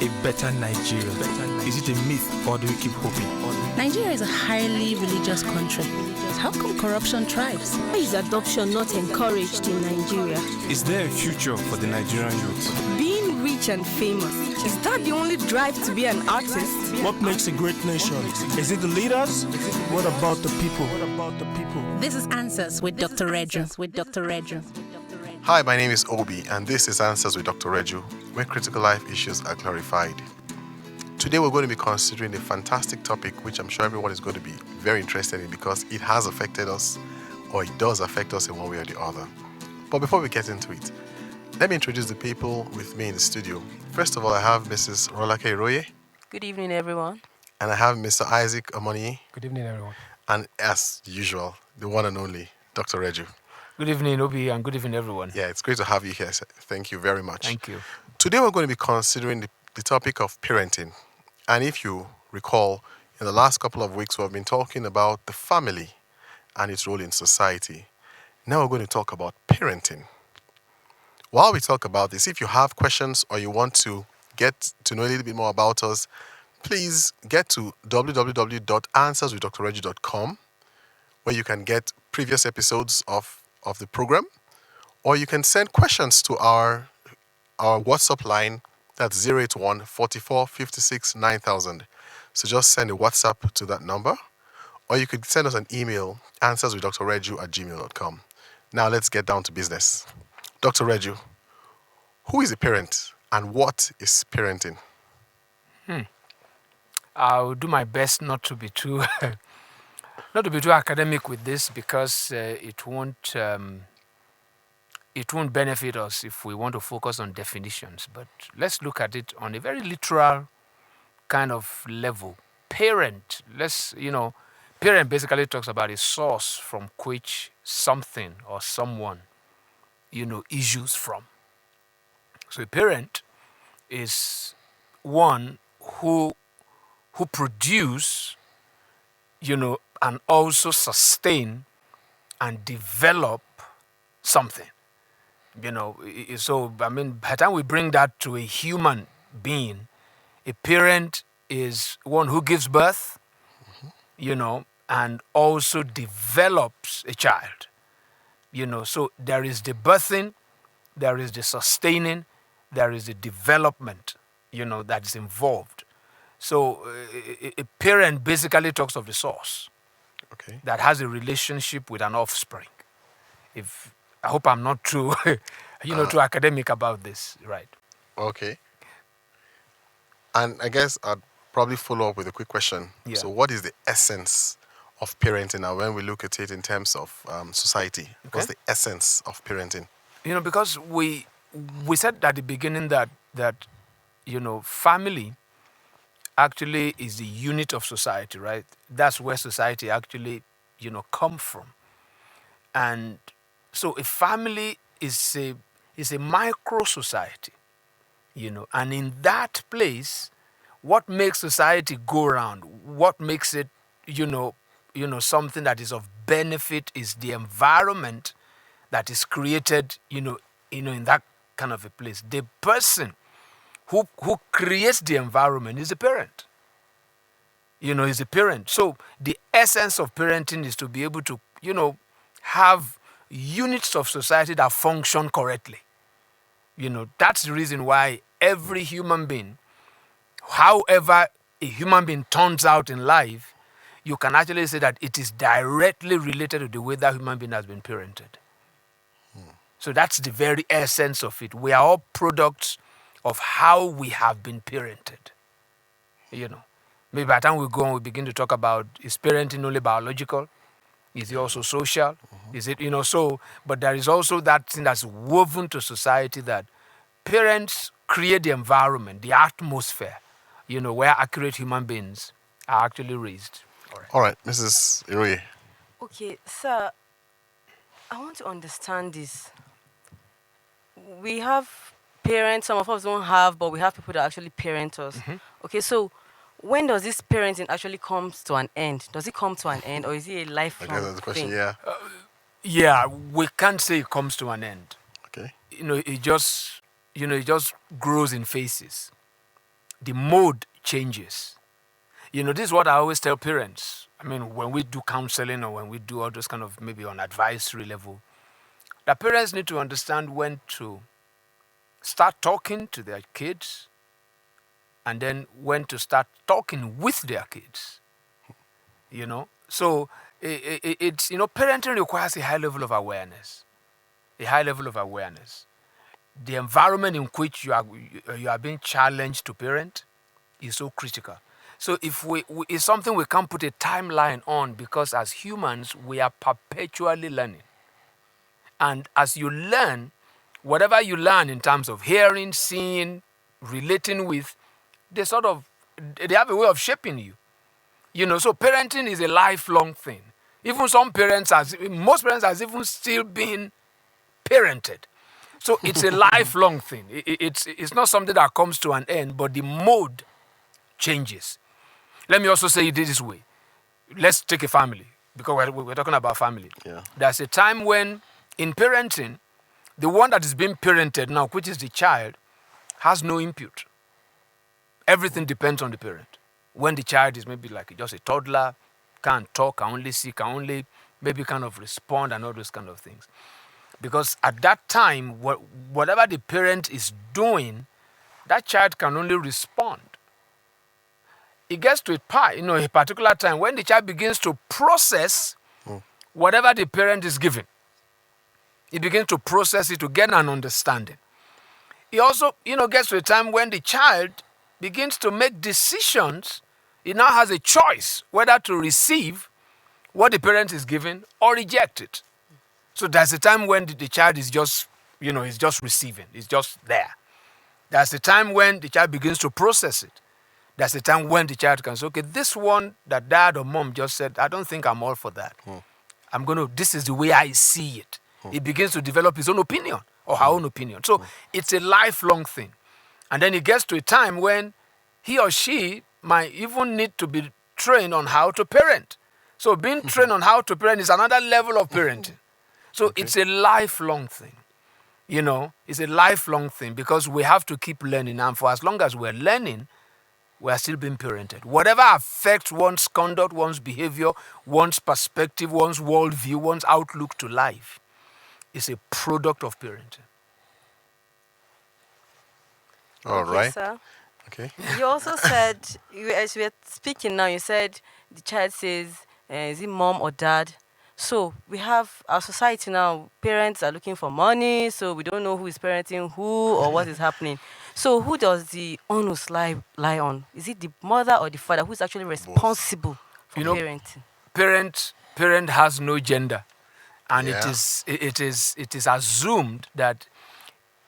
a better Nigeria? Is it a myth or do we keep hoping? Nigeria is a highly religious country. How come corruption thrives? Why is adoption not encouraged in Nigeria? Is there a future for the Nigerian youth? Being rich and famous, is that the only drive to be an artist? What makes a great nation? Is it the leaders? What about the people? This is Answers with Dr. Reju. Hi, my name is Obi, and this is Answers with Dr. Reju, where critical life issues are clarified. Today we're going to be considering a fantastic topic which I'm sure everyone is going to be very interested in because it has affected us, or it does affect us in one way or the other. But before we get into it, let me introduce the people with me in the studio. First of all, I have Mrs. Rolake Iroye. Good evening, everyone. And I have Mr. Isaac Amoni. Good evening, everyone. And as usual, the one and only Dr. Reju. Good evening, Obi, and good evening, everyone. Yeah, it's great to have you here. Thank you very much. Thank you. Today we're going to be considering the topic of parenting. And if you recall, in the last couple of weeks, we've been talking about the family and its role in society. Now we're going to talk about parenting. While we talk about this, if you have questions or you want to get to know a little bit more about us, please get to www.answerswithdrreju.com, where you can get previous episodes of the program, or you can send questions to our WhatsApp line. That's 081 44 56 9000. So just send a WhatsApp to that number, or you could send us an email, answerswithdrreju@gmail.com. Now let's get down to business. Dr. Reju, who is a parent and what is parenting? I'll do my best not to be too academic with this because it won't benefit us if we want to focus on definitions. But let's look at it on a very literal kind of level. Parent, parent basically talks about a source from which something or someone, issues from. So a parent is one who produce, and also sustain and develop something. So, by the time we bring that to a human being, a parent is one who gives birth, and also develops a child. So there is the birthing, there is the sustaining, there is the development, that is involved. So a parent basically talks of the source that has a relationship with an offspring. I hope I'm not too, too academic about this, right? Okay. And I guess I'd probably follow up with a quick question. Yeah. So what is the essence of parenting now when we look at it in terms of society? Okay. What's the essence of parenting? Because we said at the beginning that family actually is the unit of society, right? That's where society actually, come from. And so a family is a micro society, and in that place, what makes society go round, what makes it, something that is of benefit is the environment that is created, in that kind of a place. The person who creates the environment is the parent. Is the parent. So the essence of parenting is to be able to, have units of society that function correctly. That's the reason why every human being, however a human being turns out in life, you can actually say that it is directly related to the way that human being has been parented. So that's the very essence of it. We are all products of how we have been parented. Maybe by the time we go on, we begin to talk about, is parenting only biological? Is it also social? Mm-hmm. Is it, but there is also that thing that's woven to society that parents create the environment, the atmosphere, where accurate human beings are actually raised. All right, Mrs. Iroye. Okay, sir, I want to understand this. We have parents, some of us don't have, but we have people that actually parent us. Mm-hmm. Okay, so when does this parenting actually come to an end? Does it come to an end, or is it a lifelong thing? I guess that's the question, yeah. We can't say it comes to an end. Okay. It just grows in phases. the mode changes. This is what I always tell parents. I mean, when we do counseling or when we do all those kind of maybe on advisory level, the parents need to understand when to start talking to their kids and then when to start talking with their kids. So it's parenting requires a high level of awareness. The environment in which you are being challenged to parent is so critical. So if it's something we can't put a timeline on, because as humans we are perpetually learning. And as you learn, whatever you learn in terms of hearing, seeing, relating with, they have a way of shaping you. So parenting is a lifelong thing. Even most parents has even still been parented. So it's a lifelong thing. It's not something that comes to an end, but the mode changes. Let me also say it this way. Let's take a family, because we're talking about family. Yeah. There's a time when, in parenting, the one that is being parented now, which is the child, has no input. Everything depends on the parent. When the child is maybe like just a toddler, can't talk, can only see, can only maybe kind of respond and all those kind of things. Because at that time, whatever the parent is doing, that child can only respond. It gets to a particular time when the child begins to process whatever the parent is giving. He begins to process it to get an understanding. It also, gets to a time when the child begins to make decisions. He now has a choice whether to receive what the parent is giving or reject it. So there's a time when the child is just, is just receiving. It's just there. There's a time when the child begins to process it. There's a time when the child can say, okay, this one that dad or mom just said, I don't think I'm all for that. This is the way I see it. He begins to develop his own opinion or her own opinion. So it's a lifelong thing. And then it gets to a time when he or she might even need to be trained on how to parent. So being trained on how to parent is another level of parenting. So it's a lifelong thing. It's a lifelong thing because we have to keep learning. And for as long as we're learning, we are still being parented. Whatever affects one's conduct, one's behavior, one's perspective, one's worldview, one's outlook to life is a product of parenting. All right. Sir. Okay. You also said, as we are speaking now, you said the child says, is it mom or dad? So we have our society now, parents are looking for money, so we don't know who is parenting who or what is happening. So who does the onus lie on? Is it the mother or the father who's actually responsible for parenting? Parent has no gender. And Yeah. it is assumed that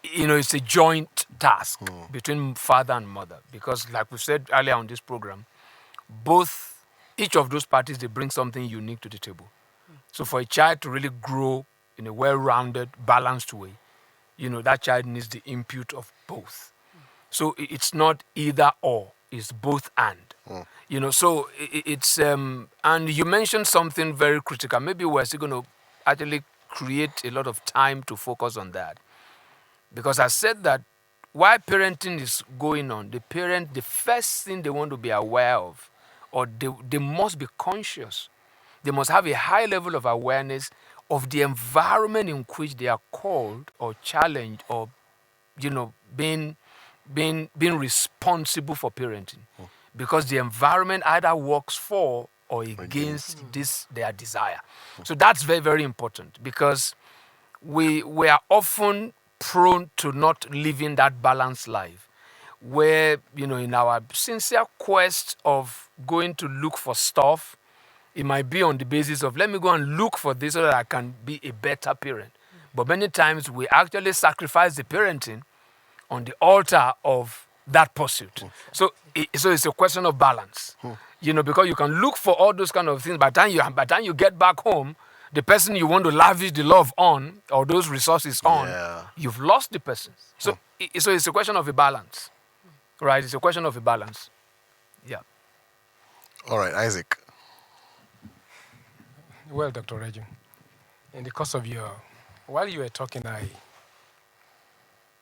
it's a joint task between father and mother, because like we said earlier on this program, each of those parties, they bring something unique to the table. So for a child to really grow in a well-rounded, balanced way, that child needs the input of both. So it's not either or, it's both and. So it's and you mentioned something very critical. Maybe we're still going to actually create a lot of time to focus on that. Because I said that while parenting is going on, the first thing they want to be aware of, or they must be conscious. They must have a high level of awareness of the environment in which they are called or challenged or, being responsible for parenting. Because the environment either works for or against their desire. So that's very, very important, because we are often prone to not living that balanced life where, in our sincere quest of going to look for stuff, it might be on the basis of, let me go and look for this so that I can be a better parent. But many times we actually sacrifice the parenting on the altar of that pursuit. So it's a question of balance. Because you can look for all those kind of things, by the time you get back home, the person you want to lavish the love on or those resources on, you've lost the person. So it's a question of a balance, right? It's a question of a balance. Yeah. All right, Isaac. Well, Dr. Reggie, in the course of while you were talking,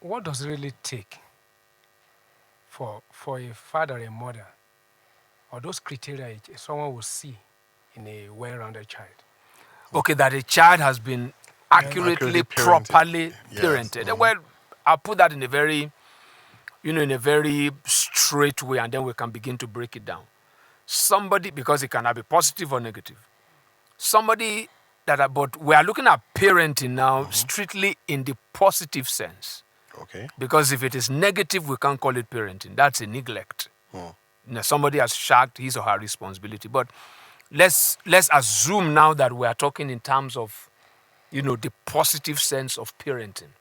what does it really take for a father and mother, or those criteria someone will see in a well-rounded child? Okay, that a child has been accurately, Accurately parented. properly Yes. parented. Well, I'll put that in a very, in a very straight way, and then we can begin to break it down. Somebody, because it can be positive or negative. Somebody but we are looking at parenting now strictly in the positive sense. Okay. Because if it is negative, we can't call it parenting. That's a neglect. Now, somebody has shagged his or her responsibility. But let's assume now that we are talking in terms of, the positive sense of parenting.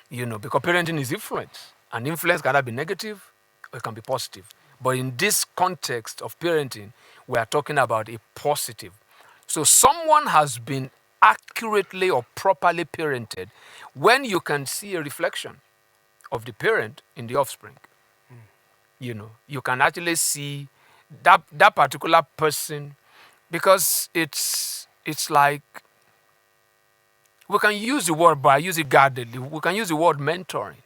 Because parenting is influence. And influence can be negative or it can be positive. But in this context of parenting, we are talking about a positive. So someone has been accurately or properly parented when you can see a reflection of the parent in the offspring. You can actually see that particular person, because it's like, we can use the word, but I use it guardedly. We can use the word mentoring.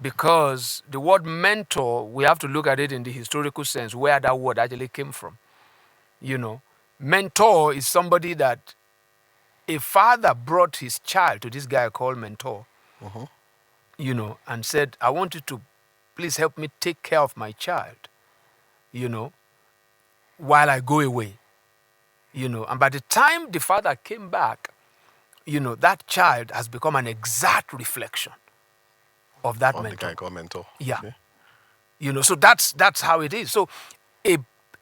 Because the word mentor, we have to look at it in the historical sense, where that word actually came from. Mentor is somebody that a father brought his child to this guy called mentor, and said, I want you to please help me take care of my child, while I go away. And by the time the father came back, that child has become an exact reflection of that mentor. The guy called mentor. Yeah. Okay. So that's how it is. So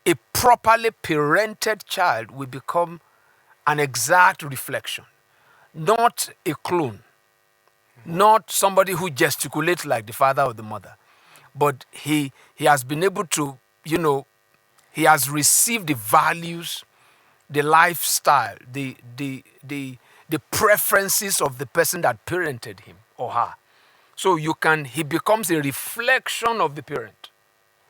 a properly parented child will become an exact reflection, not a clone, not somebody who gesticulates like the father or the mother, but he has been able to, he has received the values, the lifestyle, the preferences of the person that parented him or her. So he becomes a reflection of the parent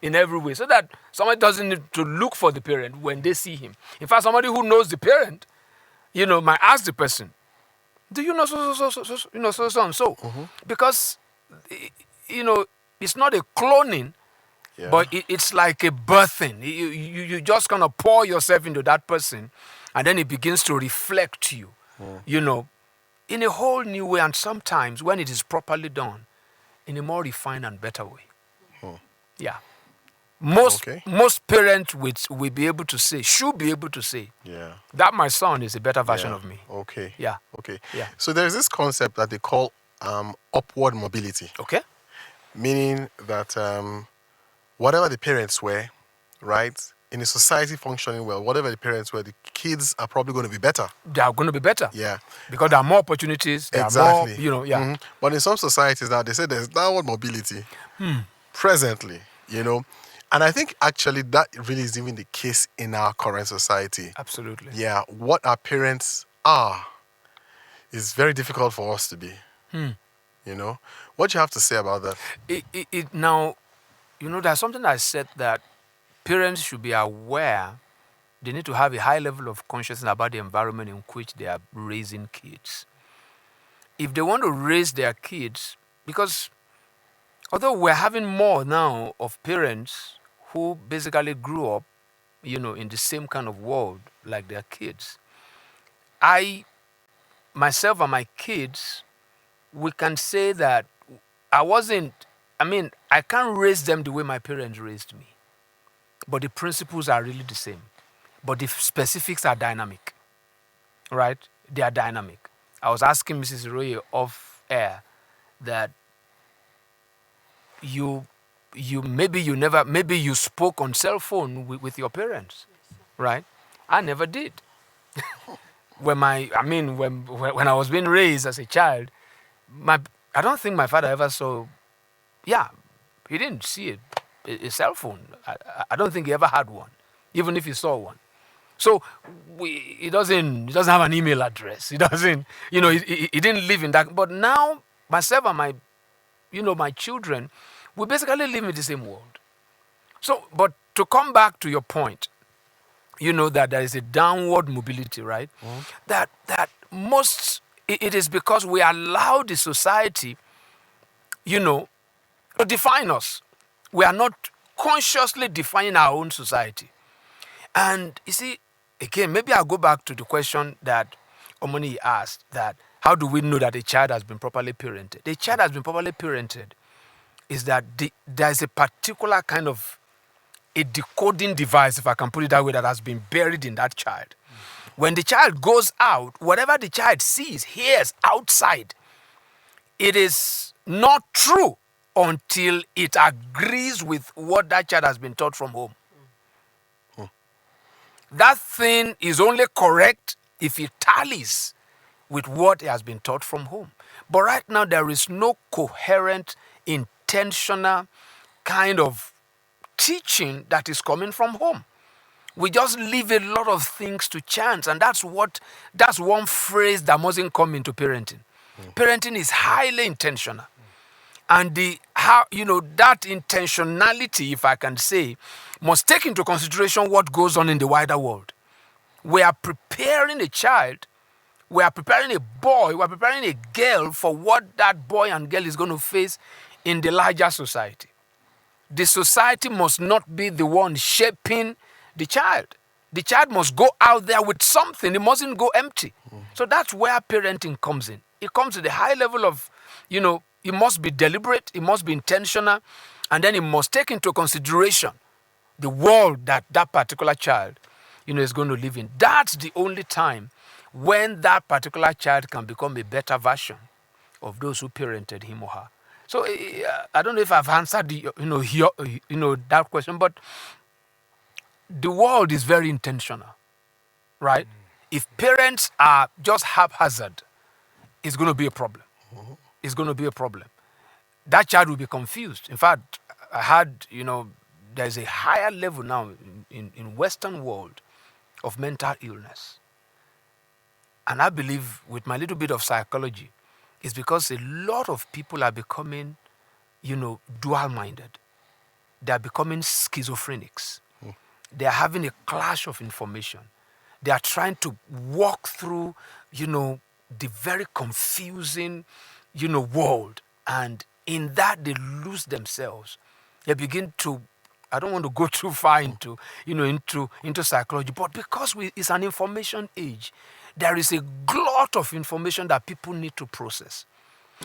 in every way, so that somebody doesn't need to look for the parent when they see him. In fact, somebody who knows the parent, might ask the person, do you know so and so? Because, it's not a cloning, but it's like a birthing. You just kind of pour yourself into that person, and then it begins to reflect you, in a whole new way, and sometimes when it is properly done, in a more refined and better way. Yeah. Most parents will be able to say, should be able to say, that my son is a better version of me. Okay. Yeah. Okay. Yeah. So there's this concept that they call upward mobility. Okay. Meaning that whatever the parents were, right, in a society functioning well, whatever the parents were, the kids are probably going to be better. They are going to be better. Yeah. Because there are more opportunities. There Exactly. are more, But in some societies now, they say there's downward mobility presently, And I think actually that really is even the case in our current society. Absolutely. Yeah. What our parents are is very difficult for us to be. What do you have to say about that? Now, there's something I said that parents should be aware. They need to have a high level of consciousness about the environment in which they are raising kids. If they want to raise their kids, because although we're having more now of parents who basically grew up, in the same kind of world like their kids, myself and my kids, we can say that I can't raise them the way my parents raised me. But the principles are really the same. But the specifics are dynamic, right? They are dynamic. I was asking Mrs. Roye off air that maybe you spoke on cell phone with your parents, right? I never did. When I was being raised as a child, I don't think my father ever saw. Yeah, he didn't see a cell phone. I don't think he ever had one, even if he saw one. So he doesn't have an email address. He doesn't, he didn't live in that. But now myself and my children, we basically live in the same world. So, but to come back to your point, that there is a downward mobility, right? That it is because we allow the society, to define us. We are not consciously defining our own society. And you see, again, maybe I'll go back to the question that Omoni asked, that how do we know that a child has been properly parented? A child has been properly parented is that there's a particular kind of a decoding device, if I can put it that way, that has been buried in that child. When the child goes out, whatever the child sees, hears outside, it is not true until it agrees with what that child has been taught from home. That thing is only correct if it tallies with what has been taught from home. But right now, there is no coherent, intentional kind of teaching that is coming from home. We just leave a lot of things to chance, and that's one phrase that mustn't come into parenting. Parenting is highly intentional. And that intentionality, if I can say, must take into consideration what goes on in the wider world. We are preparing a child, we are preparing a boy, we are preparing a girl for what that boy and girl is going to face in the larger society. The society must not be the one shaping the child. The child must go out there with something. It mustn't go empty. So that's where parenting comes in. It comes to the high level of, it must be deliberate, it must be intentional, and then it must take into consideration the world that particular child, is going to live in. That's the only time when that particular child can become a better version of those who parented him or her. So I don't know if I've answered that question, but the world is very intentional, right? If parents are just haphazard, it's going to be a problem. It's going to be a problem. That child will be confused. In fact, I had, there's a higher level now in Western world of mental illness. And I believe with my little bit of psychology, it's because a lot of people are becoming, dual-minded. They are becoming schizophrenics. They are having a clash of information. They are trying to walk through, the very confusing, world. And in that, they lose themselves. They begin to, I don't want to go too far into psychology, but because it's an information age, there is a glut of information that people need to process.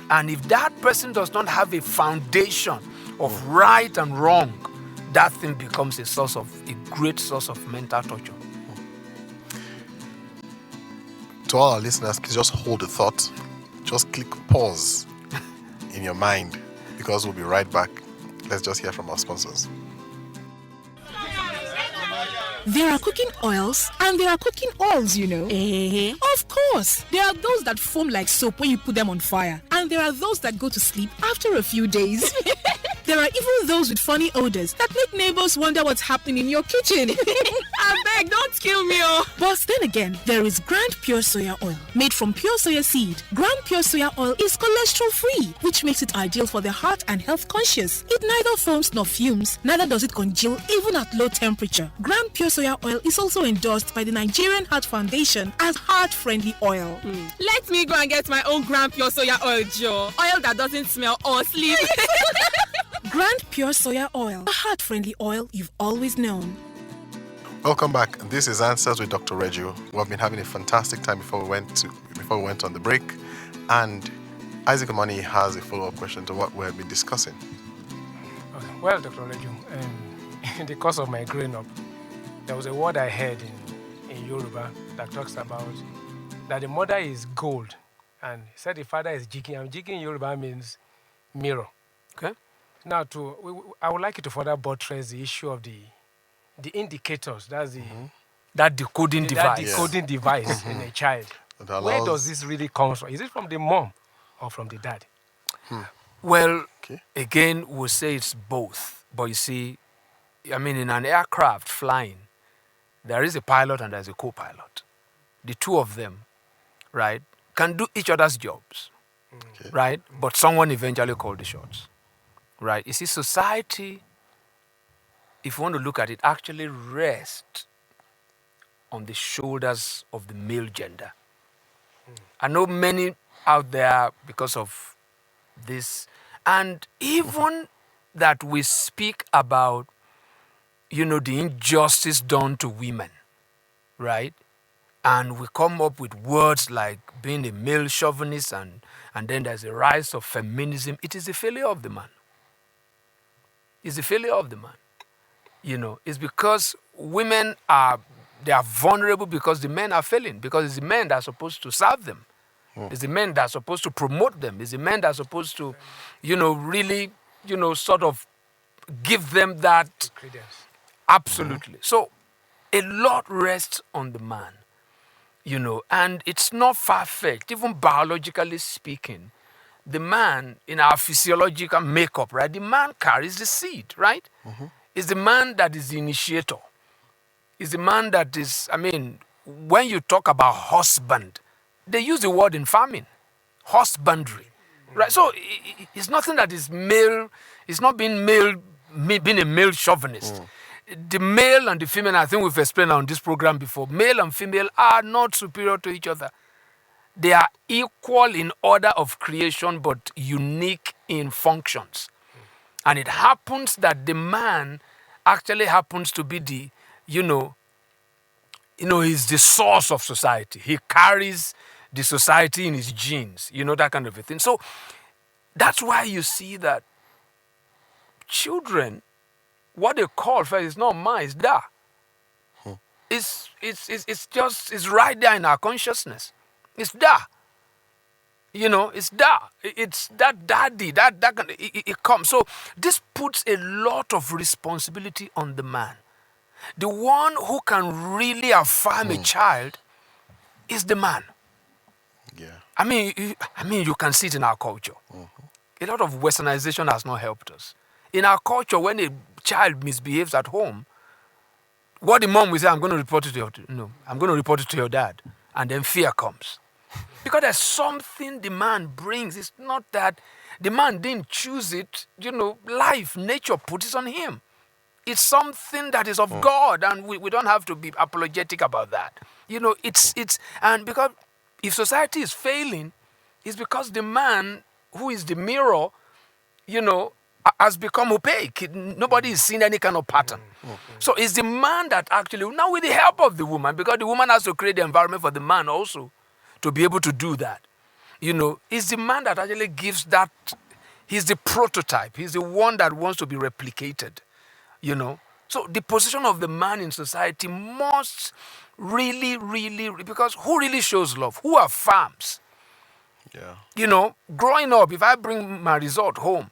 And if that person does not have a foundation of right and wrong, that thing becomes a great source of mental torture. To all our listeners, please just hold the thought. Just click pause in your mind, because we'll be right back. Let's just hear from our sponsors. There are cooking oils and there are cooking oils, Of course. There are those that foam like soap when you put them on fire. And there are those that go to sleep after a few days. There are even those with funny odors that make neighbors wonder what's happening in your kitchen. I beg, don't kill me, oh. But then again, there is Grand Pure Soya Oil, made from pure soya seed. Grand Pure Soya Oil is cholesterol-free, which makes it ideal for the heart and health conscious. It neither foams nor fumes, neither does it congeal even at low temperature. Grand Pure Soya Oil is also endorsed by the Nigerian Heart Foundation as heart-friendly oil. Let me go and get my own Grand Pure Soya Oil, Joe. Oil that doesn't smell or sleep. Grand Pure Soya Oil, a heart-friendly oil you've always known. Welcome back. This is Answers with Dr. Reggio. We've been having a fantastic time before we went on the break, and Isaac Amani has a follow-up question to what we have been discussing. Okay. Well, Dr. Reggio, in the course of my growing up, there was a word I heard in Yoruba that talks about that the mother is gold, and he said the father is jiki. And jiki in Yoruba means mirror. Okay. Now, I would like you to further buttress the issue of the indicators. That's that decoding device. That decoding device in a child. Where does this really come from? Is it from the mom or from the dad? Well, again, we'll say it's both. But you see, in an aircraft flying, there is a pilot and there's a co-pilot. The two of them, right, can do each other's jobs, right? But someone eventually called the shots, right? You see, society, if you want to look at it, actually rests on the shoulders of the male gender. I know many out there, because of this, and even that we speak about, the injustice done to women, right? And we come up with words like being a male chauvinist and then there's a rise of feminism. It is a failure of the man. It's a failure of the man. It's because women are vulnerable because the men are failing, because it's the men that are supposed to serve them. It's the men that are supposed to promote them. It's the men that are supposed to, really, sort of give them that. Absolutely. So a lot rests on the man, and it's not far-fetched, even biologically speaking. The man in our physiological makeup, right? The man carries the seed, right? It's the man that is the initiator. It's the man that is, when you talk about husband, they use the word in farming, husbandry, right? So it's nothing that is male. It's not being a male chauvinist. The male and the female, I think we've explained on this program before, male and female are not superior to each other. They are equal in order of creation, but unique in functions. And it happens that the man actually happens to be the, he's the source of society. He carries the society in his genes, that kind of a thing. So that's why you see that children, what they call first is not ma, it's da. It's right there in our consciousness. It's da. It's da. It's that daddy. That it comes. So this puts a lot of responsibility on the man. The one who can really affirm a child is the man. Yeah. You can see it in our culture. A lot of westernization has not helped us. In our culture, when a child misbehaves at home, what the mom will say, I'm going to report it to your dad. And then fear comes. Because there's something the man brings. It's not that the man didn't choose it. Life, nature put it on him. It's something that is of God, and we don't have to be apologetic about that. And because if society is failing, it's because the man who is the mirror, has become opaque. Nobody is seeing any kind of pattern. So it's the man that actually, now with the help of the woman, because the woman has to create the environment for the man also to be able to do that. It's the man that actually gives that. He's the prototype. He's the one that wants to be replicated. So the position of the man in society must really, really, because who really shows love? Who affirms? Yeah. Growing up, if I bring my result home,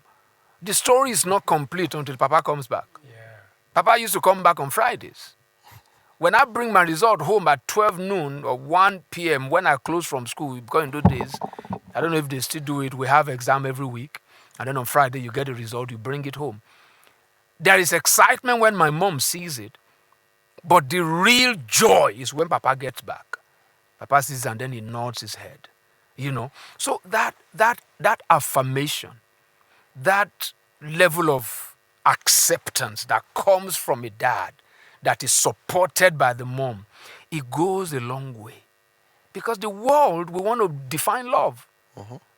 the story is not complete until Papa comes back. Yeah. Papa used to come back on Fridays. When I bring my result home at 12 noon or 1 p.m. when I close from school, because in those days, I don't know if they still do it, we have exam every week. And then on Friday, you get a result, you bring it home. There is excitement when my mom sees it, but the real joy is when Papa gets back. Papa sees it and then he nods his head. So that affirmation, that level of acceptance that comes from a dad, that is supported by the mom, it goes a long way. Because the world, we want to define love.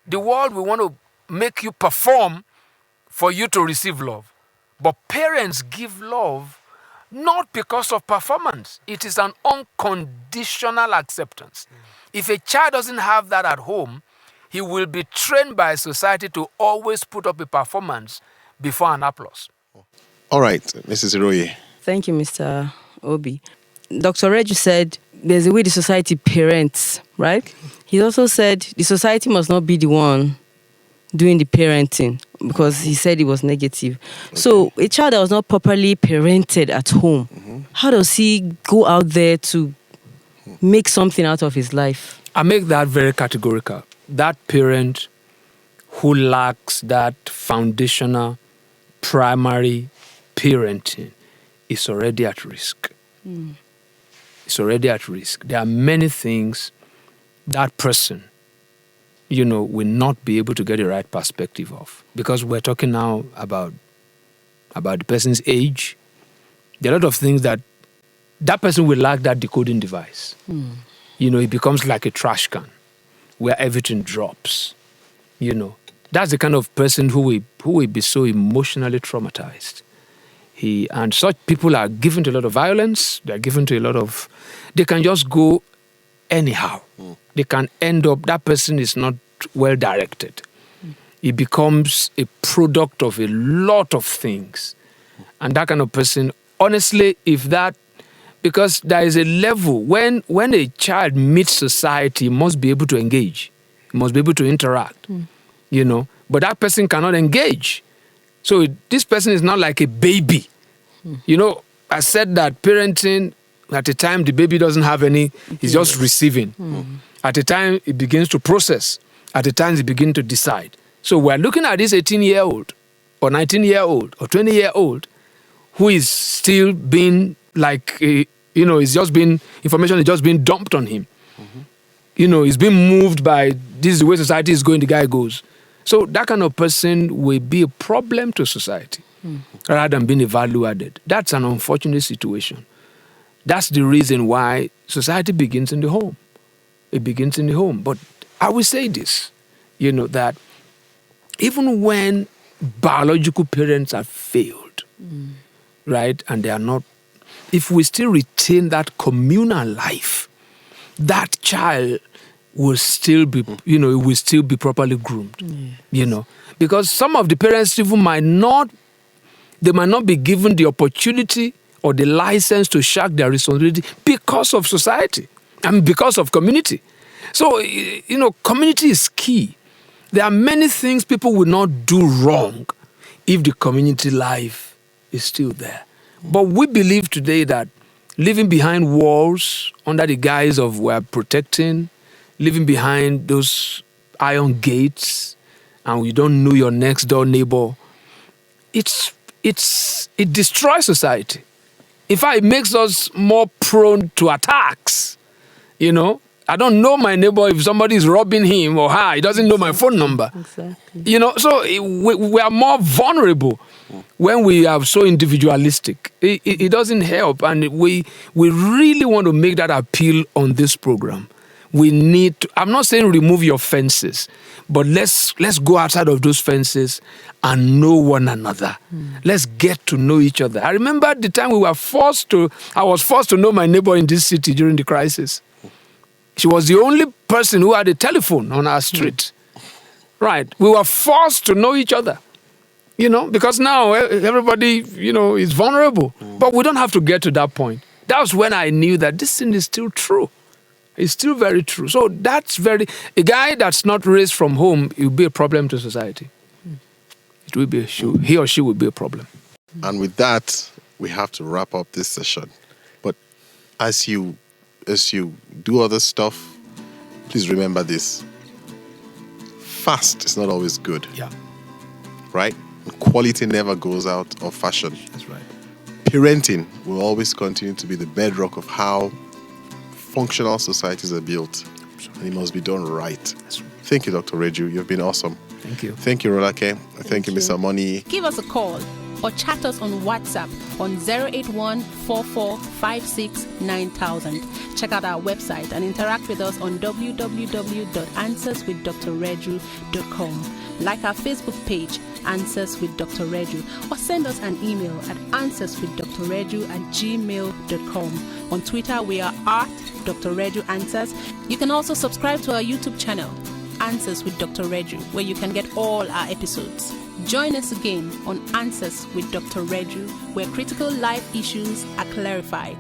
The world, we want to make you perform for you to receive love. But parents give love not because of performance. It is an unconditional acceptance. If a child doesn't have that at home, he will be trained by society to always put up a performance before an applause. All right, Mrs. Iroye. Thank you, Mr. Obi. Dr. Reggie said there's a way the society parents, right? He also said the society must not be the one doing the parenting because he said it was negative. Okay. So a child that was not properly parented at home, how does he go out there to make something out of his life? I make that very categorical. That parent who lacks that foundational primary parenting is already at risk. It's already at risk. There are many things that person, will not be able to get the right perspective of. Because we're talking now about the person's age. There are a lot of things that person will lack that decoding device. It becomes like a trash can where everything drops, That's the kind of person who will be so emotionally traumatized. And such people are given to a lot of violence. They are given to a lot of... They can just go anyhow. They can end up... That person is not well directed. It becomes a product of a lot of things. And that kind of person, honestly, because there is a level, when a child meets society, he must be able to engage. He must be able to interact, But that person cannot engage. So this person is not like a baby. I said that parenting, at the time the baby doesn't have any, he's just receiving. At the time it begins to process. At the time it begins to decide. So we're looking at this 18-year-old or 19-year-old or 20-year-old who is still being like, it's just been, information is just being dumped on him. He's being moved by, this is the way society is going, the guy goes. So that kind of person will be a problem to society rather than being a value added. That's an unfortunate situation. That's the reason why society begins in the home. It begins in the home. But I will say this, that even when biological parents have failed, right, and they are not, if we still retain that communal life, that child will still be, it will still be properly groomed, because some of the parents even might not be given the opportunity or the license to shirk their responsibility because of society, because of community. So, community is key. There are many things people will not do wrong if the community life is still there. But we believe today that living behind walls under the guise of we're protecting, living behind those iron gates, and you don't know your next door neighbor, it destroys society. In fact, it makes us more prone to attacks. I don't know my neighbor if somebody is robbing him or her. He doesn't know my phone number. Exactly. So we are more vulnerable when we are so individualistic. It doesn't help, and we really want to make that appeal on this program. We need to, I'm not saying remove your fences, but let's go outside of those fences and know one another. Let's get to know each other. I remember the time I was forced to know my neighbor in this city during the crisis. She was the only person who had a telephone on our street. Right. We were forced to know each other, because now everybody, is vulnerable. But we don't have to get to that point. That was when I knew that this thing is still true. It's still very true. So a guy that's not raised from home, it will be a problem to society. It will be he or she will be a problem. And with that, we have to wrap up this session. But as you do other stuff, please remember this. Fast is not always good. Yeah. Right? And quality never goes out of fashion. That's right. Parenting will always continue to be the bedrock of how functional societies are built. And it must be done right. That's right. Thank you, Dr. Reju. You've been awesome. Thank you. Thank you, Rolake. Thank you, Mr. Money. Give us a call or chat us on WhatsApp on 081-4456-9000. Check out our website and interact with us on www.answerswithdrreju.com. Like our Facebook page, Answers with Dr. Reju, or send us an email at answerswithdrreju@gmail.com. On Twitter, we are @Dr. Reju Answers. You can also subscribe to our YouTube channel, Answers with Dr. Reju, where you can get all our episodes. Join us again on Answers with Dr. Reju, where critical life issues are clarified.